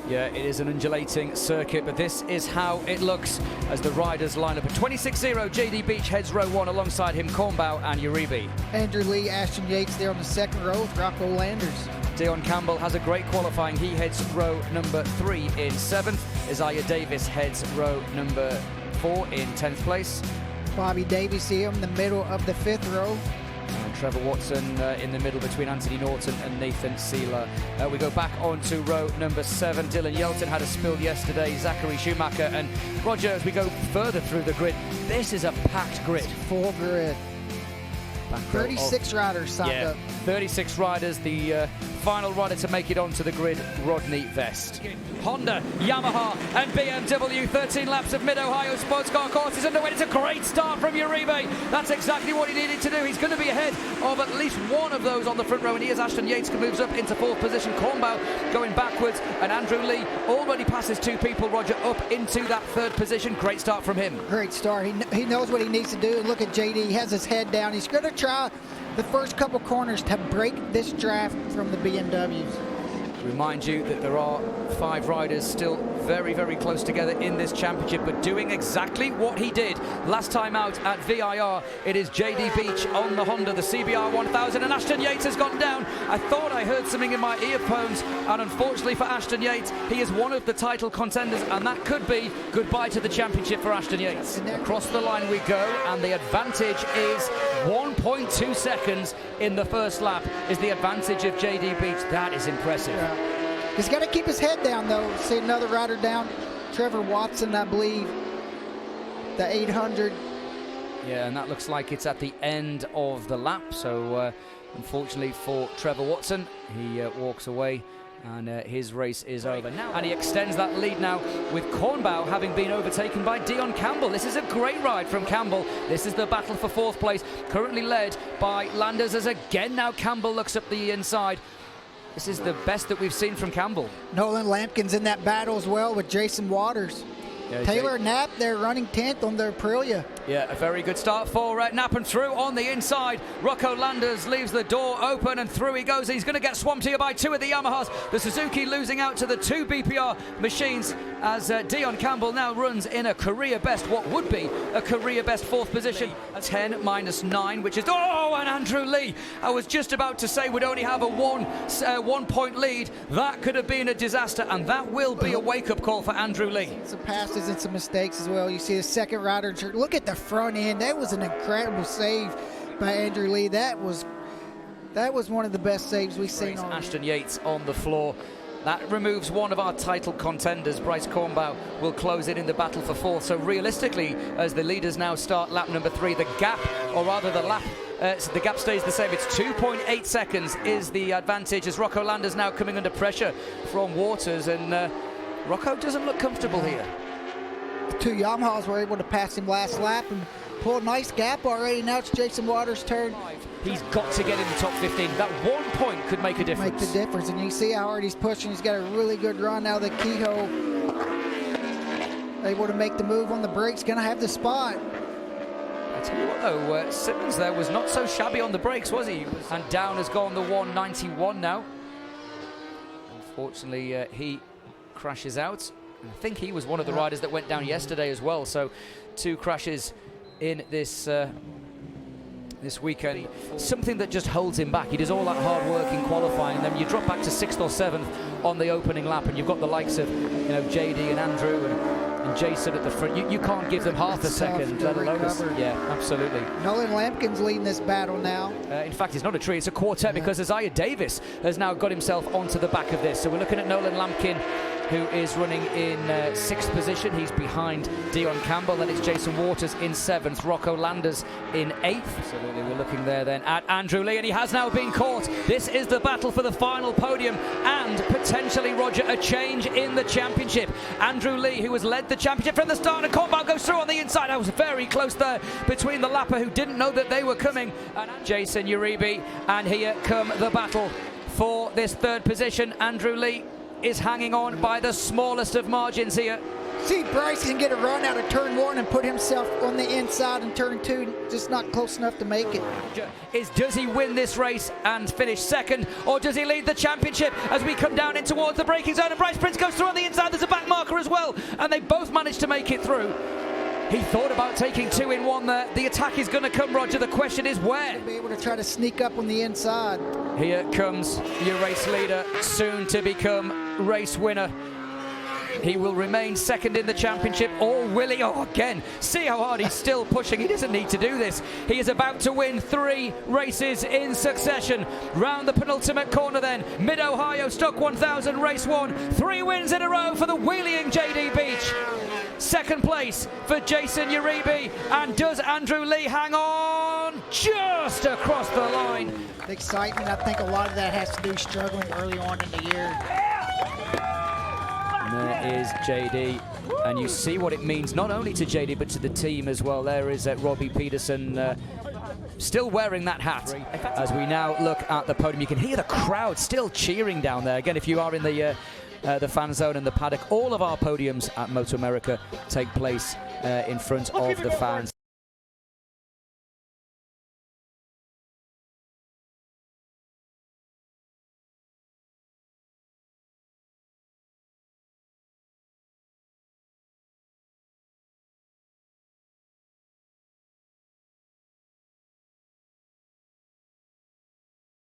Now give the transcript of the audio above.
Yeah, it is an undulating circuit, but this is how it looks as the riders line up. At 26-0, JD Beach heads row 1 alongside him, Kornbau and Uribe. Andrew Lee, Ashton Yates there on the second row with Rocco Landers. Dion Campbell has a great qualifying. He heads row number 3 in 7th. Isaiah Davis heads row number 4 in 10th place. Bobby Davies here in the middle of the 5th row. And Trevor Watson in the middle between Anthony Norton and Nathan Seeler. We go back on to row number 7. Dylan Yelton had a spill yesterday. Zachary Schumacher and Roger, as we go further through the grid, this is a packed grid. Full grid. 36 riders signed up. 36 riders. The final rider to make it onto the grid, Rodney Vest. Honda, Yamaha and BMW, 13 laps of Mid-Ohio Sports Car Course is underway. It's a great start from Uribe. That's exactly what he needed to do. He's going to be ahead of at least one of those on the front row, and here's Ashton Yates, who moves up into 4th position. Kornbau going backwards, and Andrew Lee already passes 2 people, Roger, up into that 3rd position. Great start from him. Great start. He knows what he needs to do. And look at JD. He has his head down. He's going to try the first couple corners to break this draft from the BMWs. Remind you that there are 5 riders still very, very close together in this championship, but doing exactly what he did last time out at VIR. It is JD Beach on the Honda, the CBR 1000, and Ashton Yates has gone down. I thought I heard something in my earphones, and unfortunately for Ashton Yates, he is one of the title contenders, and that could be goodbye to the championship for Ashton Yates. Across the line we go, and the advantage is 1.2 seconds in the first lap is the advantage of JD Beach. That is impressive. Yeah. He's got to keep his head down, though. See another rider down, Trevor Watson, I believe, the 800. Yeah, and that looks like it's at the end of the lap. So, unfortunately for Trevor Watson, he walks away, and his race is over now. And he extends that lead now with Kornbau having been overtaken by Dion Campbell. This is a great ride from Campbell. This is the battle for 4th place, currently led by Landers, as again now Campbell looks up the inside. This is the best that we've seen from Campbell. Nolan Lampkin's in that battle as well with Jason Waters. Yeah, Taylor Knapp, they're running 10th on their Aprilia. Yeah, a very good start for Knapp, and through on the inside. Rocco Landers leaves the door open, and through he goes. He's going to get swamped here by 2 of the Yamahas. The Suzuki losing out to the 2 BPR machines as Dion Campbell now runs in a career best, what would be a career best 4th position. 10-9, which is, oh, and Andrew Lee. I was just about to say would only have a 1 point lead. That could have been a disaster, and that will be a wake-up call for Andrew Lee. Some passes and some mistakes as well. You see the second rider. Look at the front end. That was an incredible save by Andrew Lee. That was one of the best saves we've seen. Ashton Yates on the floor. That removes one of our title contenders. Bryce Kornbau will close it in the battle for 4th. So realistically, as the leaders now start lap number 3, the gap, or rather the lap, so the gap stays the same. It's 2.8 seconds is the advantage, as Rocco Landers now coming under pressure from Waters, and Rocco doesn't look comfortable here. The 2 Yamahas were able to pass him last lap and pull a nice gap already. Now it's Jason Waters' turn. He's got to get in the top 15. That 1 point could make a difference. Make the difference, and you see how hard he's pushing. He's got a really good run. Now the Kehoe able to make the move on the brakes, gonna have the spot. I tell you what though, Simmons there was not so shabby on the brakes, was he? And down has gone the 191 now. Unfortunately, he crashes out. I think he was one of the riders that went down yesterday as well. So 2 crashes in this this weekend. Something that just holds him back. He does all that hard work in qualifying, and then you drop back to 6th or 7th on the opening lap, and you've got the likes of, you know, JD and Andrew and Jason at the front. You can't give them half a second, let alone yeah, absolutely. Nolan Lampkin's leading this battle now. In fact, it's not a tree, it's a quartet, because Isaiah Davis has now got himself onto the back of this. So we're looking at Nolan Lampkin, who is running in 6th position. He's behind Dion Campbell. Then it's Jason Waters in 7th. Rocco Landers in 8th. Absolutely, we're looking there then at Andrew Lee, and he has now been caught. This is the battle for the final podium, and potentially, Roger, a change in the championship. Andrew Lee, who has led the championship from the start, and Kornbau goes through on the inside. I was very close there between the lapper who didn't know that they were coming, and Jason Uribe, and here come the battle for this 3rd position. Andrew Lee is hanging on by the smallest of margins here. See, Bryce can get a run out of turn 1 and put himself on the inside in turn 2, just not close enough to make it. Does he win this race and finish 2nd, or does he lead the championship as we come down in towards the braking zone, and Bryce Prince goes through on the and they both managed to make it through. He thought about taking 2 in 1 there. The attack is going to come, Roger. The question is where? Be able to try to sneak up on the inside. Here comes your race leader, soon to become race winner. He will remain second in the championship, or will he? Oh, again, see how hard he's still pushing. He doesn't need to do this. He is about to win 3 races in succession. Round the penultimate corner then, Mid-Ohio, Stock 1000, race 1. 3 wins in a row for the wheeling JD Beach. Second place for Jason Uribe. And does Andrew Lee hang on just across the line? The excitement, I think a lot of that has to do struggling early on in the year. And there is JD, and you see what it means not only to JD but to the team as well. There is Robbie Peterson still wearing that hat as we now look at the podium. You can hear the crowd still cheering down there. Again, if you are in the fan zone and the paddock, all of our podiums at MotoAmerica take place in front of the fans.